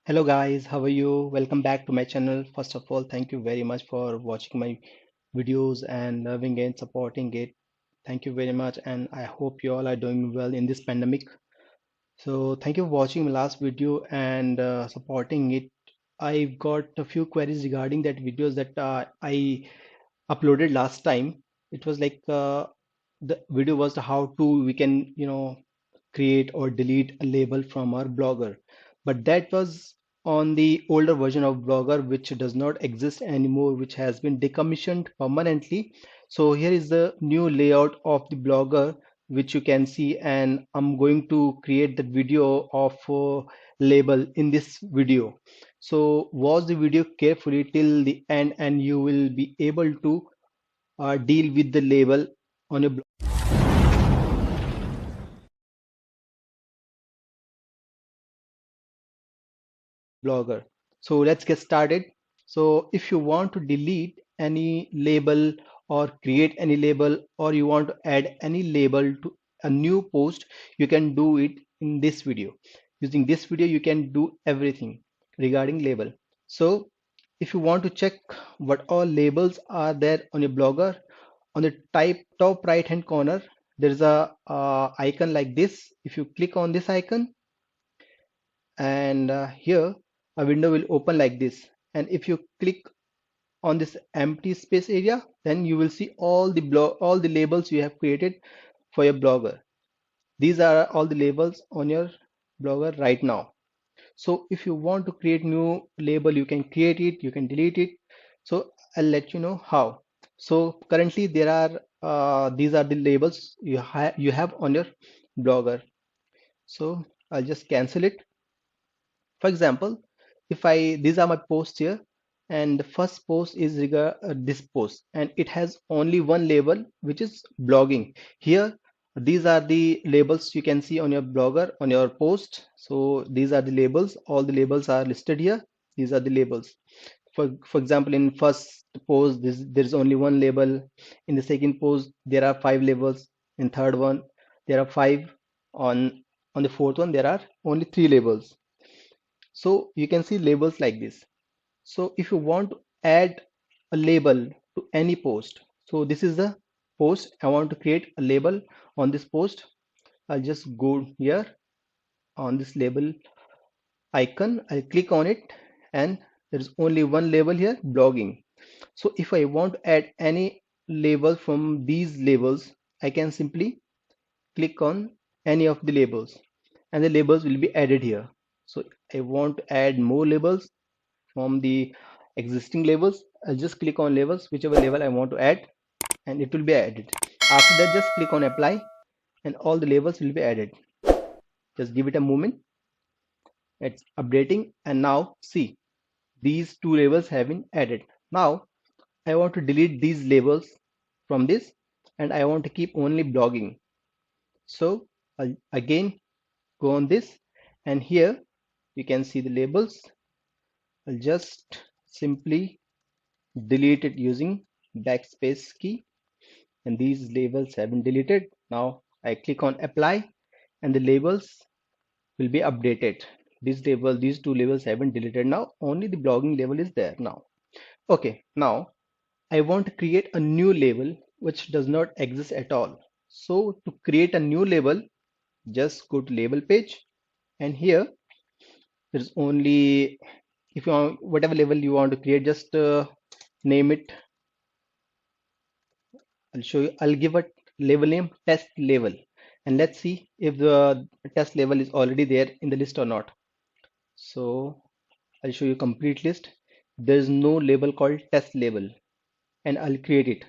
Hello guys, how are you? Welcome back to my channel. First of all, thank you very much for watching my videos and loving it, supporting it. Thank you very much, and I hope you all are doing well in this pandemic. So thank you for watching my last video and supporting it. I got a few queries regarding that videos that I uploaded last time. It was like the video was how to we can create or delete a label from our blogger, but that was on the older version of blogger which does not exist anymore, which has been decommissioned permanently. So here is the new layout of the blogger which you can see, and I'm going to create the video of label in this video. So watch the video carefully till the end and you will be able to deal with the label on your blogger. So let's get started. So if you want to delete any label or create any label, or you want to add any label to a new post, you can do it in this video. Using this video, you can do everything regarding label. So if you want to check what all labels are there on your blogger, on the top right hand corner, there's a icon like this. If you click on this icon, and here a window will open like this, and if you click on this empty space area, then you will see all the labels you have created for your blogger. These are all the labels on your blogger right now. So if you want to create new label, you can create it, you can delete it. So I'll let you know how. So currently there are these are the labels you have on your blogger. So I'll just cancel it. For example, if I these are my posts here, and the first post is this post, and it has only one label which is blogging. Here, these are the labels you can see on your blogger on your post. So these are the labels. All the labels are listed here. These are the labels. For example, in first post, there is only one label. In the second post, there are five labels. In third one, there are five. On the fourth one, there are only three labels. So you can see labels like this. So if you want to add a label to any post, so this is the post. I want to create a label on this post. I'll just go here on this label icon. I'll click on it, and there's only one label here, blogging. So if I want to add any label from these labels, I can simply click on any of the labels, and the labels will be added here. So I want to add more labels from the existing labels. I'll just click on labels, whichever label I want to add, and it will be added. After that, just click on apply, and all the labels will be added. Just give it a moment. It's updating, and now see, these two labels have been added. Now I want to delete these labels from this, and I want to keep only blogging. So I'll again go on this, and here you can see the labels. I'll just simply delete it using backspace key, and these labels have been deleted. Now I click on apply, and the labels will be updated. These two labels have been deleted. Now only the blogging label is there now. Okay, now I want to create a new label which does not exist at all. So to create a new label, just go to label page, and here there's only, if you want whatever label you want to create, just name it. I'll show you. I'll give a label name test label, and let's see if the test label is already there in the list or not. So I'll show you complete list. There's no label called test label, and I'll create it.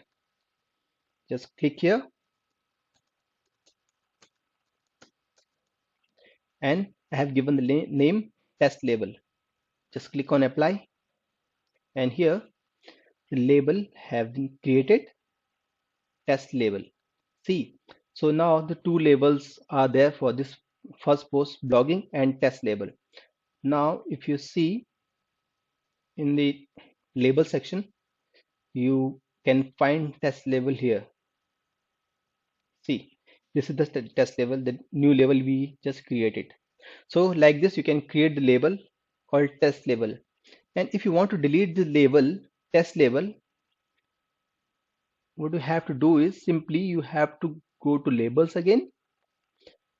Just click here, and I have given the name test label. Just click on apply, and here the label have been created, test label. See, so now the two labels are there for this first post, blogging and test label. Now if you see in the label section, you can find test label here. See, this is the test label, the new label we just created. So like this, you can create the label called test label. And if you want to delete the label, test label, what you have to do is simply you have to go to labels again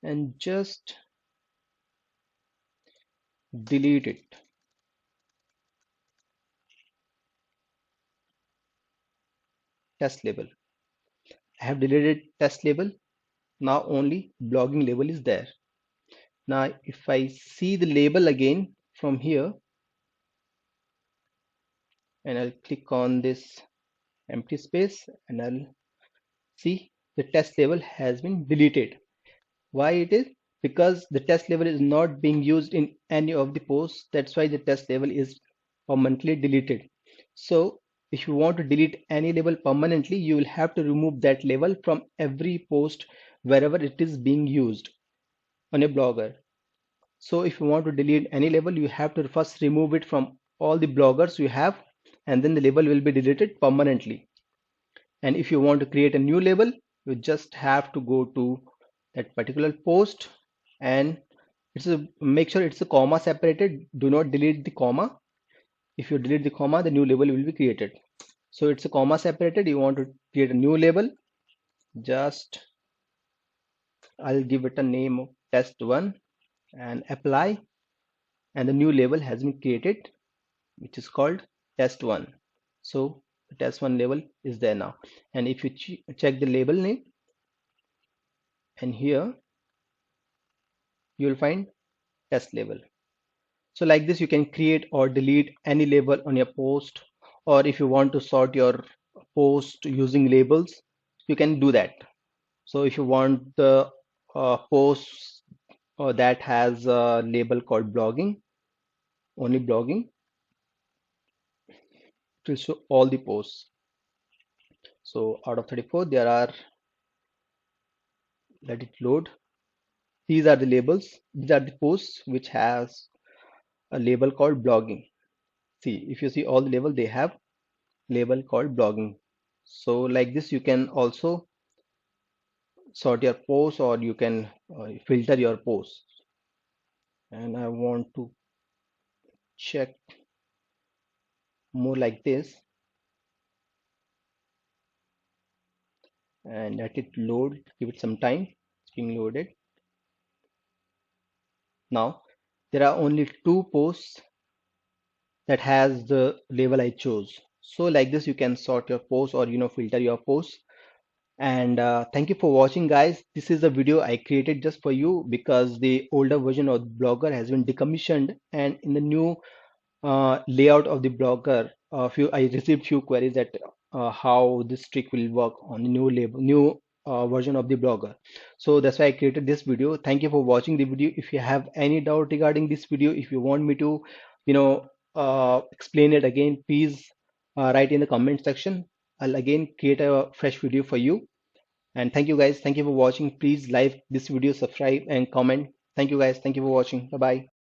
and just delete it. Test label. I have deleted test label. Now only blogging label is there. Now if I see the label again from here and I'll click on this empty space and I'll see the test label has been deleted. Why it is? Because the test label is not being used in any of the posts. That's why the test label is permanently deleted. So if you want to delete any label permanently, you will have to remove that label from every post wherever it is being used on a blogger. So if you want to delete any label, you have to first remove it from all the bloggers you have, and then the label will be deleted permanently. And if you want to create a new label, you just have to go to that particular post and make sure it's a comma separated. Do not delete the comma. If you delete the comma, the new label will be created. So it's a comma separated. You want to create a new label. Just I'll give it a name of test1 and apply, and the new label has been created, which is called test1. So the test1 label is there now. And if you check the label name, and here you will find test label. So like this, you can create or delete any label on your post, or if you want to sort your post using labels, you can do that. So if you want the post that has a label called blogging, only blogging, it will show all the posts. So out of 34, there are, let it load. These are the labels. These are the posts which has a label called blogging. See, if you see all the label, they have label called blogging. So like this, you can also sort your posts, or you can filter your posts. And I want to check more like this, and let it load. Give it some time. It's being loaded. Now there are only two posts that has the label I chose. So like this, you can sort your posts, or filter your posts. And thank you for watching, guys. This is a video I created just for you because the older version of Blogger has been decommissioned, and in the new layout of the Blogger, I received few queries that how this trick will work on the new version of the Blogger. So that's why I created this video. Thank you for watching the video. If you have any doubt regarding this video, if you want me to explain it again, please write in the comment section. I'll again create a fresh video for you. And thank you, guys. Thank you for watching. Please like this video, subscribe and comment. Thank you, guys. Thank you for watching. Bye bye.